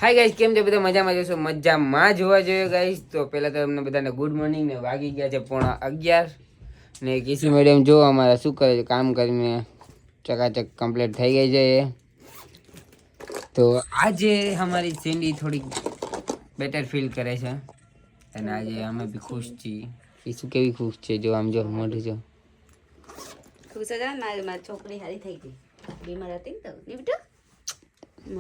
Hi guys, કેમ છે બધા? મજામાં જશો? મજામાં જોવા જોઈએ ગાઈસ. તો પહેલા તો તમને બધાને ગુડ મોર્નિંગ ને વાગી ગયા છે 11:15 ને કિસી મેડમ જો અમારા શું કરે છે, કામ કરીને ચકાચક કમ્પ્લીટ થઈ ગઈ છે. તો આજે અમારી સેન્ડી થોડીક બેટર ફીલ કરે છે અને આજે અમે બી ખુશ છીએ. કિસુ કેવી ખુશ છે જો આમ જો મોઢું જો ખુશ જ મારી છોકરી હારી થઈ ગઈ, બીમાર હતી ને તો બેટા હવે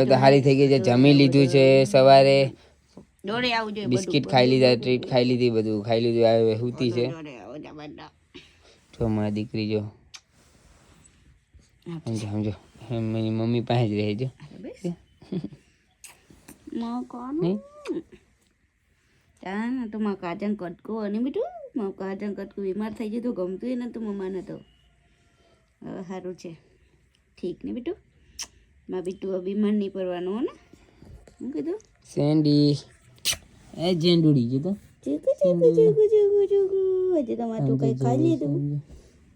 તો હારી થઈ ગઈ છે. જમી લીધું છે સવારે, દોડે આવું જોઈએ, બિસ્કિટ ખાઈ લીધા, ટ્રીટ ખાઈ લીધી, બધું ખાઈ લીધું. હવે હુતી છે. જો મારી દીકરી જો સમજો સમજો એની મમ્મી પાસે જ રહે છે. તો માં કાજન કટકો અને બીટું માં કાજન કટકો બીમાર થઈ ગયું તો ગમતું ને તો મમ્માને તો હવે સારું છે, ઠીક ને બીટું માં બીટું બીમાર નહીં પડવાનું હો ને. હું કીધું સેન્ડી એ જેંડુડી કીધું ચીકુ ચીકુ ચીકુ ચીકુ ચીકુ હજી તમારે તું કંઈ ખાઈ લીધું,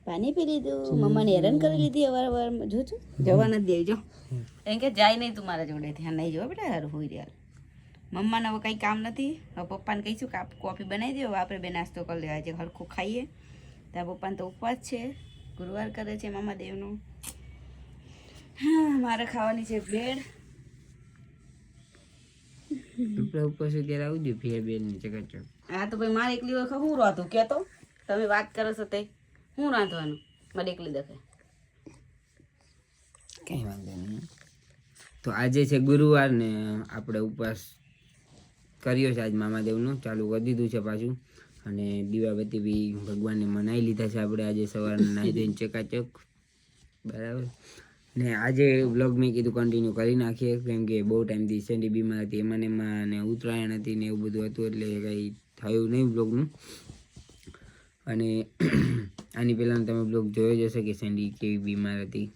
પાણી પી લીધું, મમ્માને હેરાન કરી લીધી અવારવારમાં. જો છો જવા નથી દેજો એમ કે જાય નહીં તું મારા જોડેથી. હા નહીં જો બેટા, સારું હોઈ રહ્યા. મમ્માને હવે કંઈ કામ નથી. હવે પપ્પાને કહીશું કે કોફી બનાવી દો, આપણે બે નાસ્તો કરી લેવા છે, હરખું ખાઈએ. ત્યાં પપ્પાને તો ઉપવાસ છે, ગુરુવાર કરે છે મામા દેવનો. હા મારે ખાવાની છે ભેળ. ઉપર ત્યારે આવજો ફેર બેન ની ચકાચક. હા તો ભાઈ મારે એકલી વખત હું રાંધું કહેતો, તમે વાત કરો છો તે હું રાંધવાનું મારે એકલી દખે કઈ વાંધો નહીં. તો આજે છે ગુરુવાર ને આપણે ઉપવાસ કર્યો છે આજ મામાદેવનો, ચાલુ કરી દીધું છે પાછું. અને દીવાબત્તી બી ભગવાનને મનાવી લીધા છે આપણે આજે સવારના નાહી ધોઈને ચકાચક, બરાબર. ને આજે વ્લોગ મેં કીધું કન્ટિન્યુ કરી નાખીએ, કેમ કે બહુ ટાઈમથી સેન્ડી બીમાર હતી, એમાં ને ઉત્તરાયણ હતી ને એવું બધું હતું, એટલે કંઈ થયું નહીં વ્લોગનું. અને આની પહેલાં તમે બ્લોગ જોયો જ હશે કે સેન્ડી કેવી બીમાર હતી,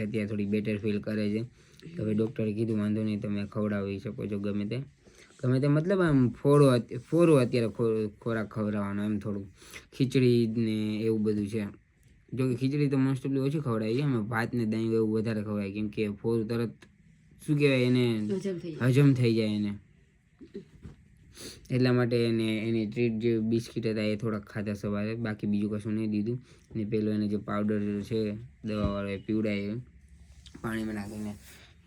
અત્યારે થોડી બેટર ફીલ કરે છે. તો હવે ડૉક્ટરે કીધું વાંધો નહીં, તમે ખવડાવી શકો છો ગમે તે મતલબ આમ ફોરો અત્યારે ખોરાક ખવડાવવાનો, એમ થોડું ખીચડી ને એવું બધું છે. જો કે ખીચડી તો મોસ્ટ ઓફલી ઓછી ખવડાવી છે, અમે ભાત ને દહીં એવું વધારે ખવડાય, કેમ કે ફોરું તરત શું કહેવાય એને હજમ થઈ જાય એને, એટલા માટે એની ટ્રીટ જે બિસ્કિટ હતા એ થોડાક ખાધા સવારે, બાકી બીજું કશું નહીં દીધું. ને પેલો એને જે પાવડર છે દવાવાળો એ પીવડાય પાણીમાં નાખીને,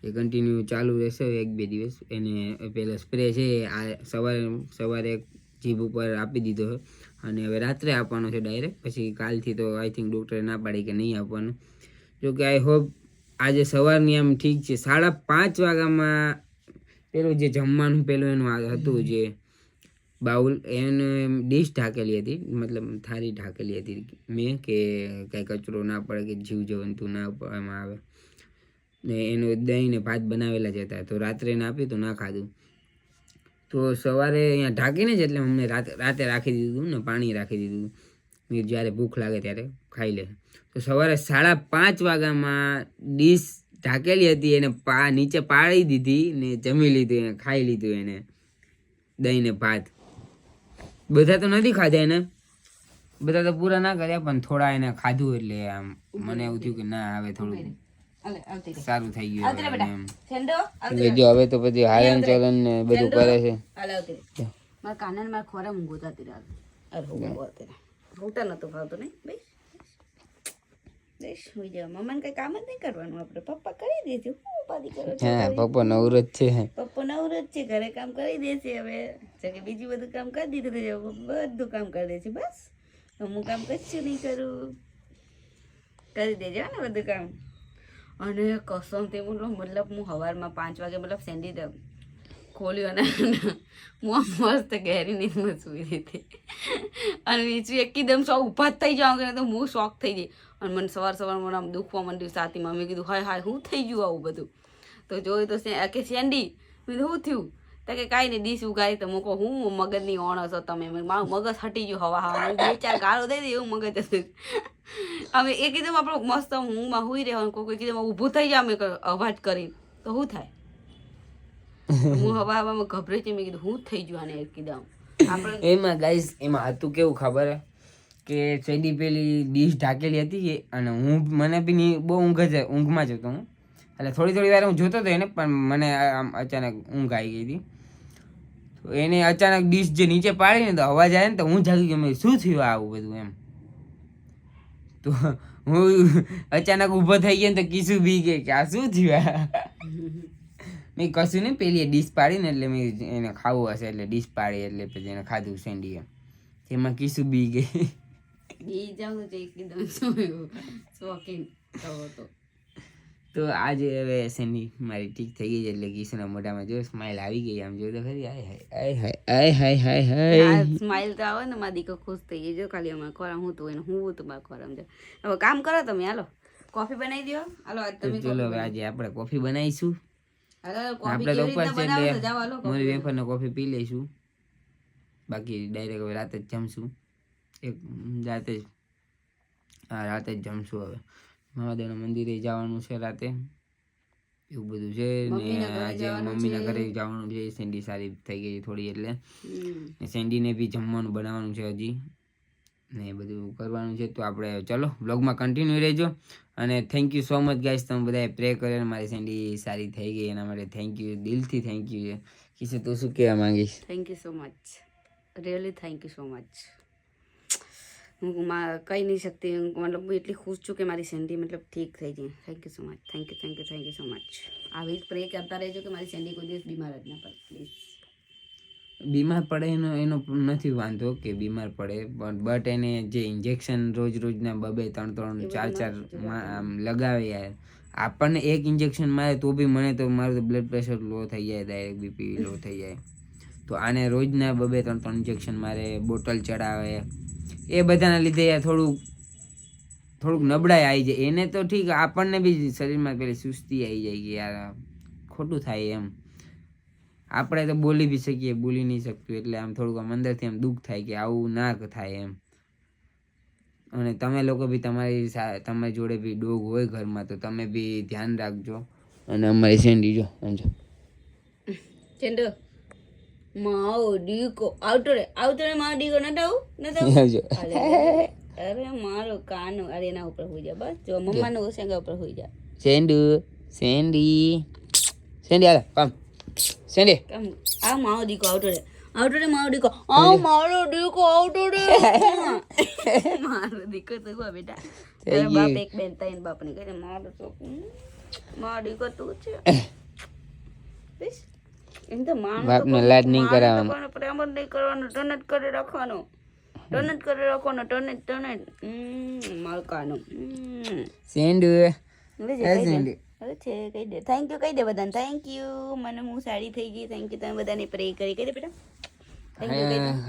એ કન્ટિન્યુ ચાલુ રહેશે 1-2 દિવસ. એને પેલો સ્પ્રે છે આ સવારે જીભ ઉપર આપી દીધો છે અને હવે રાત્રે આપવાનો છે ડાયરેક્ટ. પછી કાલથી તો આઈ થિંક ડૉક્ટરે ના પાડી કે નહીં આપવાનું. જોકે આઈ હોપ આજે સવારની આમ ઠીક છે. 5:30 વાગ્યામાં પેલું જે જમવાનું પેલું એનું હતું જે બાઉલ, એને ડીશ ઢાંકેલી હતી, મતલબ થાળી ઢાંકેલી હતી મેં, કે કાંઈ કચરો ના પડે કે જીવજંતુ ના એમાં આવે. ને એનું દહીં ને ભાત બનાવેલા જ હતા, તો રાત્રે એને આપ્યું તો ના ખાધું. તો સવારે અહીંયા ઢાંકીને જ એટલે અમને રાતે રાખી દીધું ને પાણી રાખી દીધું, જ્યારે ભૂખ લાગે ત્યારે ખાઈ લે. તો સવારે 5:30 વાગ્યામાં ડીશ ઢાંકેલી હતી એને નીચે પાડી દીધી ને જમી લીધું, એને ખાઈ લીધું એને દહીં ને ભાત. બધા તો નથી ખાધા એને, બધા તો પૂરા ના કર્યા, પણ થોડા એને ખાધું એટલે આમ મને એવું થયું કે ના હવે થોડું સારું થઈ ગયું એમ. જો હવે તો પછી હાલન ચલન ને બધું કરે છે. મારા કાને મારા ખોરા મૂંગોતા હતી હોતા નતો ભાવતો નહીં ભાઈ. સુઈ જવા, મમ્માને કઈ કામ જ નહીં કરવાનું, આપણે પપ્પા કરી દે છે. શું ઉપાધિ કરો છો? હા પપ્પા નવરત છે, પપ્પા નવરત છે, ઘરે કામ કરી દે છે. હવે કે બીજું બધું કામ કરી દીધું, બધું કામ કરી દે છે. બસ હું કામ કશું નહીં કરું, કરી દેજો ને બધું કામ. અને કસમ તે મતલબ હું સવારમાં 5 વાગે મતલબ સેન્ડી ખોલ્યું અને હું મસ્ત ગહેરી નીંદમાં સૂઈ હતી. અને નીચે એકદમ ઊભા જ થઈ જાઉં કે તો હું શોખ થઈ ગઈ. અને મને સવારમાં આમ દુખવા માંડ્યું સાથે. મમ્મી કીધું હાય શું થઈ ગયું આવું બધું? તો જોયું તો કે સેન્ડી, મેં શું થયું? તો કે કાંઈ નહીં, ડીશ ઉગાડી. તો હું કહું હું મગજની ઓણ હશો તમે, મારું મગજ હટી ગયું હવા 2-4 ગાળો દઈ દે એવું મગજ હતું. અમે એકદમ આપણો મસ્ત હું હુઈ રહેવાનું, કોઈ એકદમ ઊભું થઈ જાય અમે અવાજ કરીને તો શું થાય? હું હવામાં ગભરાઈ છે. મેં કીધું હું થઈ ગયું આને એકદમ. એમાં ગાઈસ એમાં હતું કેવું ખબર કે સેન્ડી પેલી ડીશ ઢાંકેલી હતી અને મને બી બહુ ઊંઘમાં જ હતો હું, એટલે થોડી વાર હું જોતો હતો એને, પણ મને આમ અચાનક ઊંઘ આવી ગઈ હતી. તો એને અચાનક ડીશ જે નીચે પાડી ને તો અવાજ આવે ને તો હું જાગી ગયો, શું થયું આવું બધું એમ. તો હું અચાનક ઊભો થઈ ગયો ને તો કિસુ બી ગઈ કે આ શું થયું. મેં કશું નહીં, પેલી ડીશ પાડી ને એટલે મેં એને ખાવું હશે એટલે ડીશ પાડી એટલે પછી એને ખાધું સેન્ડી. એમાં કિસુ બી ગઈ. બી જાઉં તો એકદમ શોખીન તો તો આજે હવે સેન્ડી મારી ઠીક થઈ ગઈ છે એટલે કિશુના મોઢામાં જો સ્માઈલ આવી ગઈ. આમ જો તો ખરી, હાય. સ્માઈલ તો આવે ને મારી દીકરો ખુશ થઈ ગઈ. જો ખાલી અમારે ખોરામ હું તો એને હું તો બા ખોરામ છે. હવે કામ કરો તમે, હાલો કોફી બનાવી દો. હાલો આજ તમે ચલો હવે આજે આપણે કોફી બનાવીશું. હાલો કોફી આપણે તો કેવી ઉપર રીતના છે બનાવો તો જાઓ હાલો એટલે મોરી વેફર ને કોફી પી લઈશું. બાકી ડાયરેક્ટ હવે રાતે જ જમશું. રાતે જ જમશું. હવે મહાદેવના મંદિરે જવાનું છે રાતે, એવું બધું છે ને. આજે મમ્મીના ઘરે જવાનું છે. સેન્ડી સારી થઈ ગઈ થોડી એટલે સેન્ડીને બી જમવાનું બનાવવાનું છે હજી ને બધું કરવાનું છે. તો આપણે ચલો બ્લોગમાં કન્ટિન્યુ રહેજો. અને thank you so much guys, તમે બધાએ પ્રે કર્યો મારી સેન્ડી સારી થઈ ગઈ એના માટે થેન્ક યુ, દિલથી થેન્ક યુ છે. કિશુ તું શું કહેવા માંગીશ? Thank you so much, really thank you so much. હું કહી નહીં શકતી, મતલબ હું એટલી ખુશ છું કે મારી સેન્ડી મતલબ ઠીક થઈ જાય. Thank you so much, thank you so much. આવી જ પ્રે કરતા રહેજો કે મારી સેન્ડી કોઈ દિવસ બીમાર જ ના પડે પ્લીઝ. બીમાર પડે એનો નથી વાંધો કે બીમાર પડે, બટ એને જે ઇન્જેક્શન રોજના 2-3 4 આમ લગાવે યાર. આપણને એક ઇન્જેક્શન મારે તો બી મને તો મારું તો બ્લડ પ્રેશર લો થઈ જાય, ડાયરેક્ટ બીપી લો થઈ જાય. તો આને રોજના 2-3 ઇન્જેક્શન મારે, બોટલ ચડાવે, એ બધાના લીધે યાર થોડુંક નબળાઈ આવી જાય. એને તો ઠીક, આપણને બી શરીરમાં પેલી સુસ્તી આવી જાય કે યાર ખોટું થાય એમ. આપણે તો બોલી બી શકીએ, બોલી નહીં શકતું એટલે આમ થોડુંક આમ અંદરથી આમ દુઃખ થાય કે આવું ના થાય એમ. અને તમે લોકો બી તમારી જોડે બી ડોગ હોય ઘરમાં તો તમે બી ધ્યાન રાખજો. અને અમારી સેન્ડી જો સમજો ચેન્ડો માઓ ડીકો આવતો મારો ડીકો નતા અરે મારો કાનો, અરે એના ઉપર હોઈ જા બસ. જો મમ્માનો ઓસેંગા ઉપર હોઈ જા. સેન્ડી હાલે કામ. સેન્ડી આ મારો દીકો આવતો રે મારો દીકો, આ મારો દીકો આવતો રે. મારો દીકો તો ગો બેટા. તારા બાપ એક બેન તૈન બાપ ની કહે મારો તો મારો દીકો તું છે. બસ એમ તો બાપને લાડ નહીં કરાવવાનો, પણ પ્રેમ જ નહીં કરવાનો, ટનટ કરી રાખવાનો, ટનટ. મારો કાનો સેન્ડુ અરે છે કહી દે થેન્ક યુ, કહી દે બધાને થેન્ક યુ. મને હું સારી થઈ ગઈ, થેન્ક યુ. તમે બધાને પ્રે કરી, કહી દે બેટા.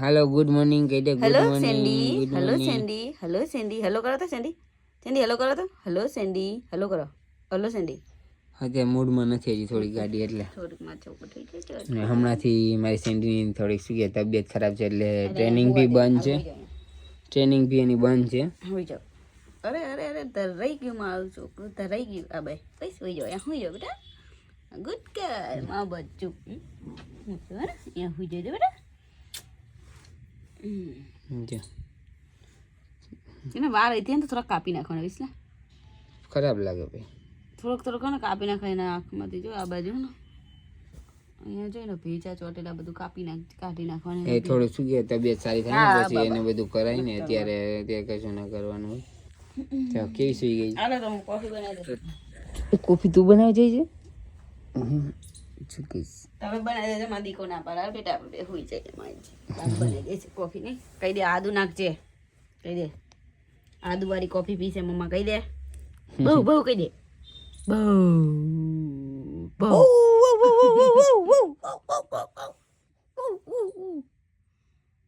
હેલો ગુડ મોર્નિંગ કહી દે. Hello Sandy, hello Sandy, hello Sandy, hello કરો તો સેન્ડી, હેલો કરો તો, હેલો સેન્ડી, હેલો કરો, હેલો સેન્ડી. અત્યારે મૂડમાં નથી હજી થોડી ગાડી એટલે થોડીક માથે ઉપર થઈ જાય. ને હમણાંથી મારી સેન્ડીની થોડીક શું કે તબિયત ખરાબ છે એટલે ટ્રેનિંગ બી બંધ છે, ટ્રેનિંગ બી એની બંધ છે. હોઈ જાઓ. અરે ધરાઈ ગયું મારું છોકરું, ધરાઈ ગયું. આ ભાઈ પૈસા હોઈ જાઓ, હોઈ જાઓ બેટા. ગુડ ગર્લ મા બચ્ચું. અહીંયા હોઈ જજો બેટા. એને વાર હતી ને તો થોડાક કાપી નાખવાના વિસલા, ખરાબ લાગે ભાઈ. થોડોક ને કાપી નાખાય એના આંખમાંથી. જો આ બાજુ ને અહીંયા જોઈ ને ભેજા ચોટેલા બધું કાઢી નાખવાનું. એ થોડું શું કે તબિયત સારી થાય ને પછી એને બધું કરાય ને. અત્યારે કશું ના કરવાનું હોય. તો કેવી સુઈ ગઈ? હાલો તો હું કોફી બનાવી દઉં. કોફી તું બનાવી જઈ છે? તમે બનાવી દેજો, મારા દીકો ના પાડે બેટા. આપણે હોઈ જાય મારી બનાવી દે છે કોફી. નહીં કહી દે આદુ નાખજે, કહી દે આદુ વાળી કોફી પીશે મમ્મા, કહી દે. બહુ કહી દે બહુ.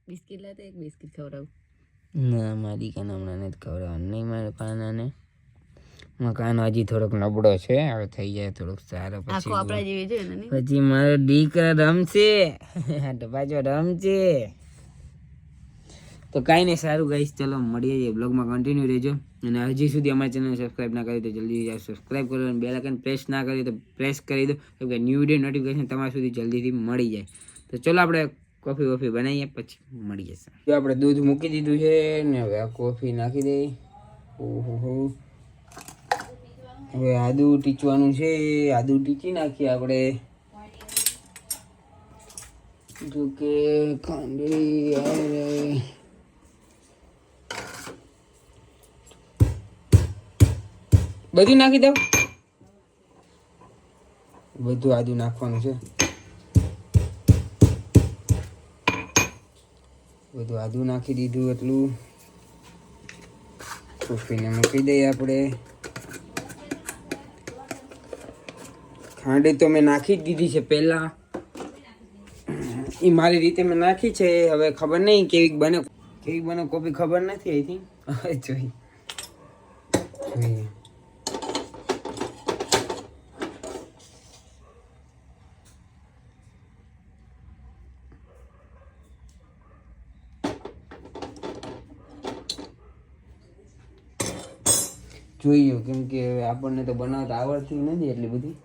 બિસ્કિટ લાતે, એક બિસ્કિટ ખવડાવું. ના મારી કાના હમણાં નથી ખવડાવવાનું. નહીં મારા કાનાને, મારો કાનો હજી થોડોક નબળો છે, હવે થઈ જાય થોડોક સારો આખો આપણા જેવી છે ને. પછી મારો દીકરો રમશે તો પાછો રમશે. તો કાંઈ નહીં, સારું ગાઈસ, ચલો મળીએ છીએ બ્લોગમાં કન્ટિન્યુ રહેજો. અને હજી સુધી અમારી ચેનલ સબસ્ક્રાઈબ ના કરી તો જલ્દી સબસ્ક્રાઈબ કરો અને બેલ આઇકન પ્રેસ ના કરી તો પ્રેસ કરી દો, કેમ કે ન્યૂ વિડીયો નોટિફિકેશન તમારા સુધી જલ્દીથી મળી જાય. તો ચલો આપણે કોફી બનાવીએ પછી મળી જશે. તો આપણે દૂધ મૂકી દીધું છે ને હવે આ કોફી નાખી દઈએ. ઓહો હવે આદુ ટીચવાનું છે, આદુ ટીચી નાખીએ આપણે. જો કે ખાંડરી બધું નાખી દઉં, બધું આદુ નાખવાનું છે, બધું આદુ નાખી દીધું. એટલું કોફીને મૂકી દઈએ આપણે. ખાંડ તો મેં નાખી જ દીધી છે પહેલા, એ મારી રીતે મેં નાખી છે. હવે ખબર નહીં કેવી બને કોફી ખબર નથી. આઈ થિંક હવે જોઈએ. જોઈએ કેમ કે આપણને તો બનાવતા આવડતી નથી એટલી બધી,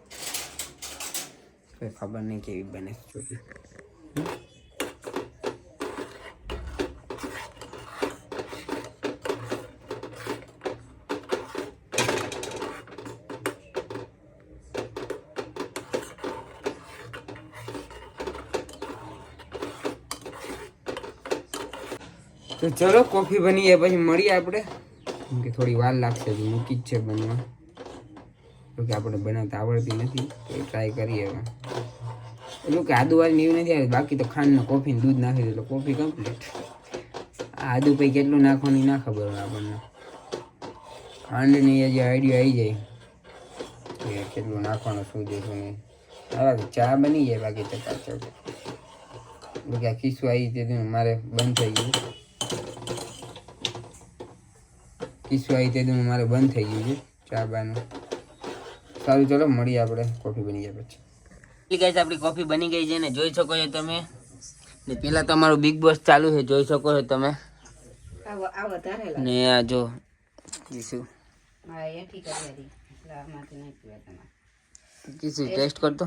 ખબર નહીં કેવી બને. જોઈએ તો ચલો કોફી બની જાય પછી મળીએ આપણે. કેમ કે થોડી વાર લાગશે, મૂકી જ છે બનવા, કે આપણે બનાવતા આવડતી નથી તો ટ્રાય કરીએ. હવે એટલું કે આદુ વાળી એવું નથી આવે, બાકી તો ખાંડ ને કોફી ને દૂધ નાખી દે એટલે કોફી કમ્પ્લીટ. આદુ પછી કેટલું નાખવાનું ના ખબર હોય આપણને. ખાંડની જે આઈડિયા આવી જાય કે કેટલું નાખવાનું, શું છે શું નહીં. હવે ચા બની જાય બાકી ચકાચક. એટલે કે આ ખીસું આવી તે મારે બંધ થઈ ગયું, ખીસું આવી તે મારે બંધ થઈ ગયું છે ચા બાનું. સારું ચલો મળીએ આપણે કોફી બની જાય પછી. ગાઈસ આપણી કોફી બની ગઈ છે ને જોઈ શકો છો તમે. ને પેલા તમારું બિગ બોસ ચાલુ છે, જોઈ શકો છો તમે. ને આ જો કીસું કીસું ટેસ્ટ કરતો.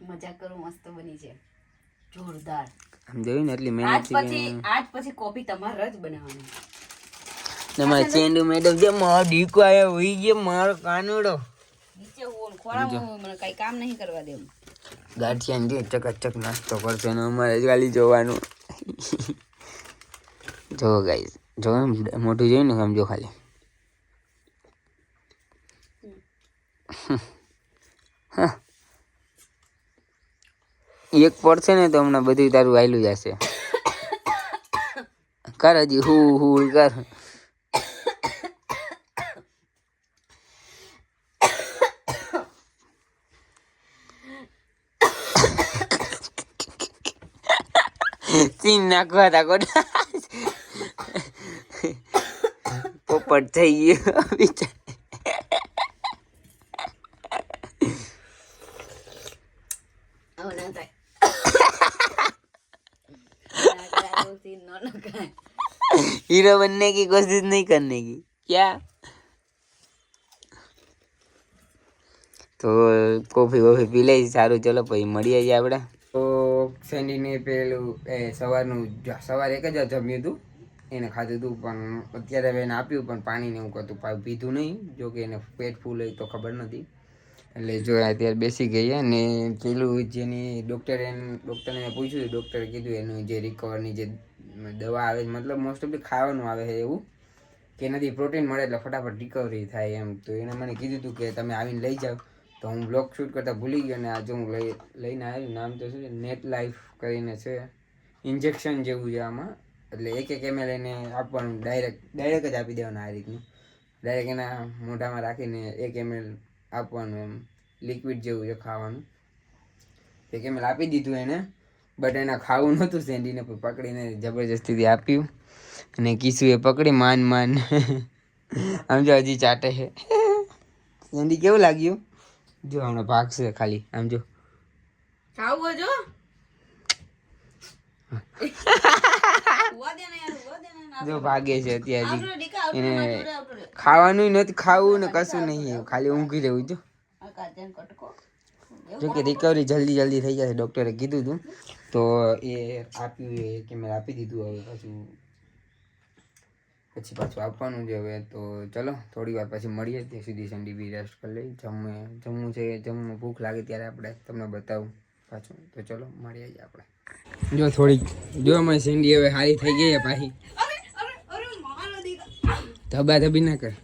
મજાક કરું, મસ્ત બની છે, જોરદાર. આમ જોયું ને એટલી મહેનત આજ પછી કોફી તમારે જ બનાવવાની. તમારે ચેન્ડુ મેડમ જે મારો ડીકો આવ્યો હોઈ ગયો, મારો કાનુડો નીચે હું ખોળામાં મને કઈ કામ નહીં કરવા દે. ગાંઠિયા ને ચકચક નાસ્તો કરશે ને અમારે ખાલી જોવાનું. જો ગાઈસ જો મોટું જોયું ને સમજો ખાલી. એક પડશે ને તો હમણાં બધું તારું વાયલું જશે. કર હજી હું કર. સીન નાખવા તા કોડા પોપટ થઈ ગયો વિચાર. हीरो बनने की कोशिश नहीं करने की क्या. તો કોફી વોફી પી લઈ. સારું ચલો પછી મળીએ છીએ આપણે. તો સેન્ડીને પેલું સવારે એક જ જમ્યું હતું, એને ખાધું હતું પણ અત્યારે હવે એને આપ્યું પણ પાણીને એવું કતું પીધું નહીં. જો કે એને પેટ ફૂલ હોય તો ખબર નથી. એટલે જો અત્યારે બેસી ગઈ. અને પેલું જેની ડૉક્ટરને મેં પૂછ્યું, ડૉક્ટરે કીધું એનું જે રિકવરની જે દવા આવે મતલબ મોસ્ટ ઓફલી ખાવાનું આવે છે એવું, કે એનાથી પ્રોટીન મળે એટલે ફટાફટ રિકવરી થાય એમ. તો એને મને કીધું હતું કે તમે આવીને લઈ જાઓ. તો હું બ્લોગ શૂટ કરતાં ભૂલી ગયો ને આજે હું લઈને આવ્યું. નામ તો શું છે, નેટ લાઈફ કરીને છે, ઇન્જેક્શન જેવું છે આમાં. એટલે 1 ml એને આપવાનું, ડાયરેક્ટ જ આપી દેવાનું. આ રીતનું ડાયરેક્ટ એના મોઢામાં રાખીને 1 ml આપવાનું, એમ લિક્વિડ જેવું છે ખાવાનું. 1 ml આપી દીધું એને, બટ એના ખાવું નહોતું. સેન્ડીને પકડીને જબરજસ્તીથી આપ્યું. અને કીસું એ પકડી માન આમ જો હજી ચાટે છે. સેન્ડી કેવું લાગ્યું જો, હમણાં ભાગશે ખાલી. આમ જો ખાવું જો જો ભાગે છે અત્યારે. એને ખાવાનું નથી, ખાવું ને કશું નહીં, ખાલી ઊંઘી રહેવું. જો કે રિકવરી જલ્દી થઈ જશે ડૉક્ટરે કીધું હતું. તો એ આપ્યું, કે મેં આપી દીધું. હવે પાછું પછી પાછું આપવાનું છે હવે. તો ચલો થોડી વાર પછી મળીએ. ત્યાં સુધી સંડી બી રેસ્ટ કરી લઈ. જમવું છે, ભૂખ લાગે ત્યારે આપણે તમને બતાવું પાછું. તો ચલો મળીએ જ આપણે. જો થોડીક જો અમારી સંડી હવે સારી થઈ ગઈ છે પાછી. ધબા ધબી ના કર.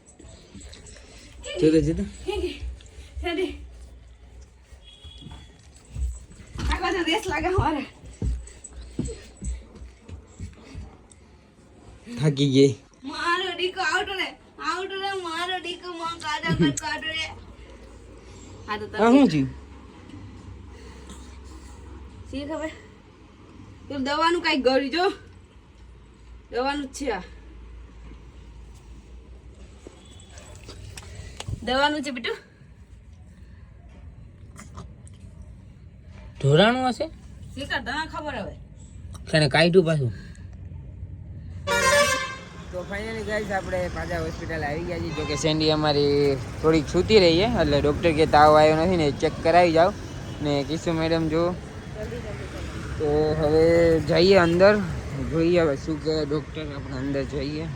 જોતો જોતો થાકી ગઈ. મારો દીકો આઉટ રે મારો દીકો માં કાઢો રે. આ તો આ શું થયું? સી ખબર તું દવાનું કઈ ગળી જો દવાનું જ છે આ દવાનું છે બેટુ ઢોરાણું હશે શીખર તને ખબર હવે તને કાઢ્યું પાછું. તો ફાઇનલી ગાઈસ આપણે પાછા હોસ્પિટલ આવી ગયા છીએ. જો કે સેન્ડી અમારી થોડીક સૂતી રહી છે એટલે ડૉક્ટર કે તાવ આવ્યો નથી ને ચેક કરાવી જાઓ. ને કિશુ મેડમ જો તો હવે જઈએ અંદર જોઈએ હવે શું કહે ડૉક્ટર. આપણે અંદર જઈએ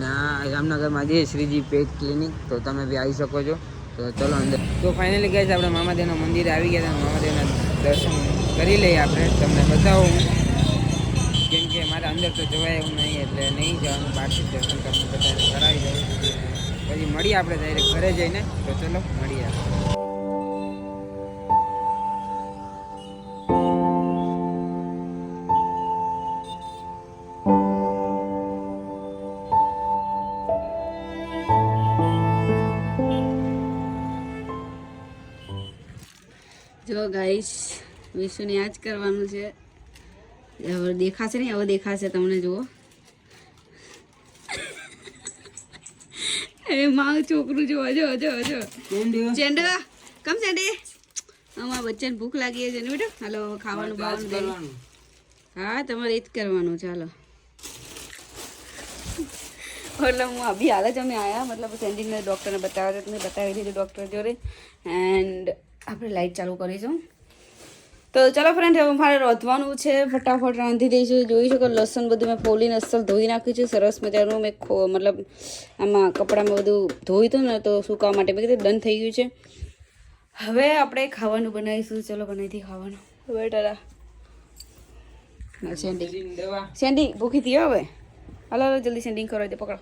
ના જામનગરમાં જઈએ શ્રીજી પેટ ક્લિનિક. તો તમે બી આવી શકો છો. તો ચલો અંદર. તો ફાઇનલી ગાઈસ આપણે મામાદેવના મંદિરે આવી ગયા હતા. મામાદેવના દર્શન કરી લઈએ આપણે. તમને બતાવું કેમ કે મારે અંદર તો જવાય એવું નહીં એટલે નહીં જવાનું. બહારથી દર્શન તમને બધાને કરાવી દઉં. પછી મળીએ આપણે ડાયરેક્ટ ઘરે જઈને. તો ચલો મળીએ. જો ગાઈસ વિશુને યાદ કરવાનું છે. હવે દેખાશે નહીં, હવે દેખાશે તમને. જુઓ એ મારું છોકરું જો જો જો જો ચેન્ડવા કમ ચેન્ડી અમારા બચ્ચાને ભૂખ લાગી છે ને બેટા. હાલો ખાવાનું બાવાનું હા તમારે એ જ કરવાનું. ચાલો એટલે હું અભી હાલ જ અમે આવ્યા મતલબ સેન્ડીને ડૉક્ટરને બતાવ્યા હતા. બતાવી દીધું ડૉક્ટર જોડે. એન્ડ આપણે લાઇટ ચાલુ કરીશું. તો ચાલો ફ્રેન્ડ હવે મારે રોધવાનું છે. ફટાફટ રાંધી દઈશું. જોઈ શકો લસણ બધું મેં ફોલીને અસલ ધોઈ નાખ્યું છે સરસ મજાનું. મેં મતલબ આમાં કપડામાં બધું ધોઈ હતું ને તો સુકાવા માટે મેં કીધું ડન થઈ ગયું છે. હવે આપણે ખાવાનું બનાવીશું. ચલો બનાવી દઈએ ખાવાનું. હવે ટાટા સેન્ડી ભૂખી થઈ હવે. હાલો હાલો જલ્દી સેન્ડિંગ ખવડાવી દે. પકડો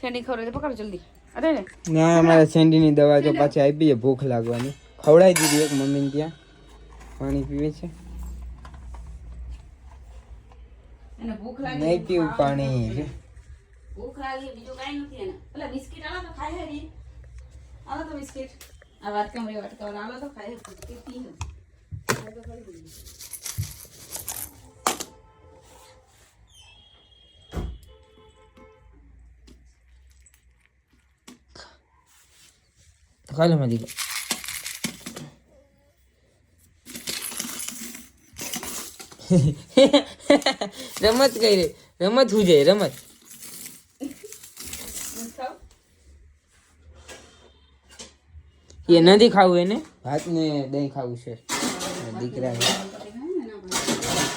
સેન્ડિંગ ખવડાવી દે. પકડો જલ્દી. અરે ને ના અમારે સેન્ડીની દવા તો પાછી આપી છે ભૂખ લાગવાની. ખવડાવી દીધી એક મમ્મીને ત્યાં. પાણી પીવે છે. એને ભૂખ લાગી નહીં પીવું પાણી. ભૂખ લાગી બીજું કાંઈ નથી એને. પેલા બિસ્કિટ આલો તો ખાય હરી. આલો તો બિસ્કિટ. આ વાટકા મરી વાટકા આલો તો ખાય બિસ્કિટ પી. ખાલી માં દીકરો રમત કઈ રે રમત હું જાય રમત. એ નથી ખાવું એને ભાત ને દહીં ખાવું છે દીકરા.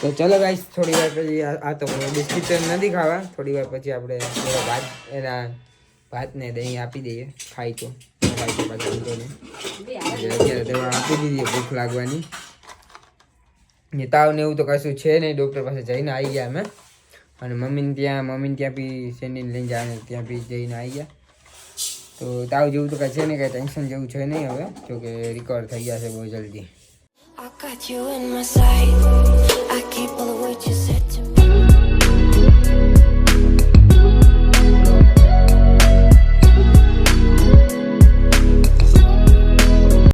તો ચલો ગાઈસ થોડી વાર પછી આ તો બિસ્કિટ નથી ખાવા. થોડી વાર પછી આપણે ભાત એના ભાત ને દહીં આપી દઈએ. ખાઈ તો ખાઈ તો પાછું અત્યારે દવા આપી દીધી ભૂખ લાગવાની. ને તાવ ને એવું તો કશું છે નહીં. ડૉક્ટર પાસે જઈને આવી ગયા અમે. અને મમ્મીને ત્યાં બી સેન્ડીને લઈને જાય ત્યાં બી જઈને આવી ગયા. તો તાવ જેવું તો કાંઈ છે નહીં, કાંઈ ટેન્શન જેવું છે નહીં હવે. જોકે રિકવર થઈ ગયા છે બહુ જલ્દી. I got you in my sight. I keep all the words you said to me.